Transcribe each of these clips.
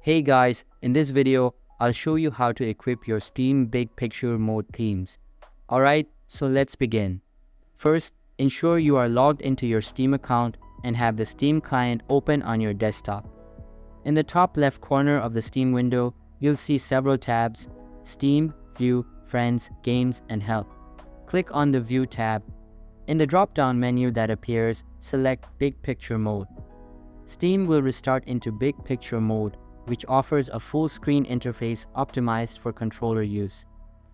Hey guys, in this video, I'll show you how to equip your Steam Big Picture Mode themes. Alright, so let's begin. First, ensure you are logged into your Steam account and have the Steam client open on your desktop. In the top left corner of the Steam window, you'll see several tabs: Steam, View, Friends, Games, and Help. Click on the View tab. In the drop-down menu that appears, select Big Picture Mode. Steam will restart into Big Picture Mode, which offers a full-screen interface optimized for controller use.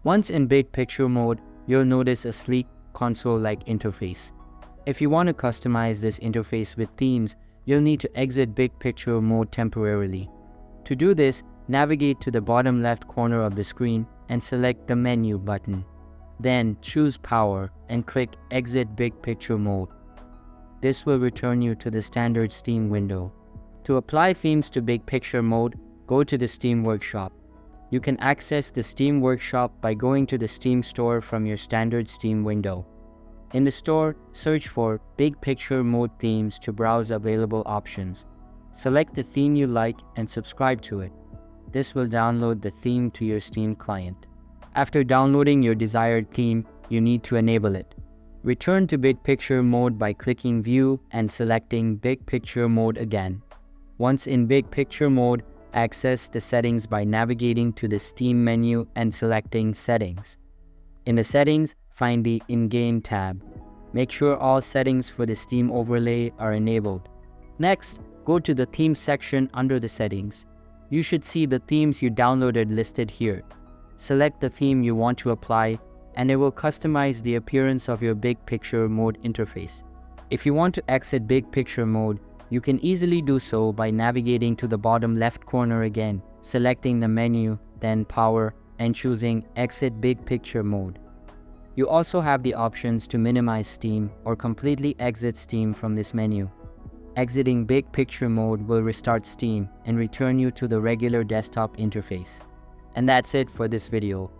Once in Big Picture Mode, you'll notice a sleek, console-like interface. If you want to customize this interface with themes, you'll need to exit Big Picture Mode temporarily. To do this, navigate to the bottom left corner of the screen and select the Menu button. Then choose Power and click Exit Big Picture Mode. This will return you to the standard Steam window. To apply themes to Big Picture Mode, go to the Steam Workshop. You can access the Steam Workshop by going to the Steam Store from your standard Steam window. In the store, search for Big Picture Mode themes to browse available options. Select the theme you like and subscribe to it. This will download the theme to your Steam client. After downloading your desired theme, you need to enable it. Return to Big Picture Mode by clicking View and selecting Big Picture Mode again. Once in Big Picture Mode, access the settings by navigating to the Steam menu and selecting Settings. In the Settings, find the In-Game tab. Make sure all settings for the Steam overlay are enabled. Next, go to the Themes section under the Settings. You should see the themes you downloaded listed here. Select the theme you want to apply, and it will customize the appearance of your Big Picture Mode interface. If you want to exit Big Picture Mode, you can easily do so by navigating to the bottom left corner again, selecting the menu, then Power, and choosing Exit Big Picture Mode. You also have the options to minimize Steam or completely exit Steam from this menu. Exiting Big Picture Mode will restart Steam and return you to the regular desktop interface. And that's it for this video.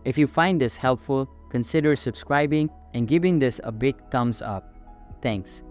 If you find this helpful, consider subscribing and giving this a big thumbs up. Thanks.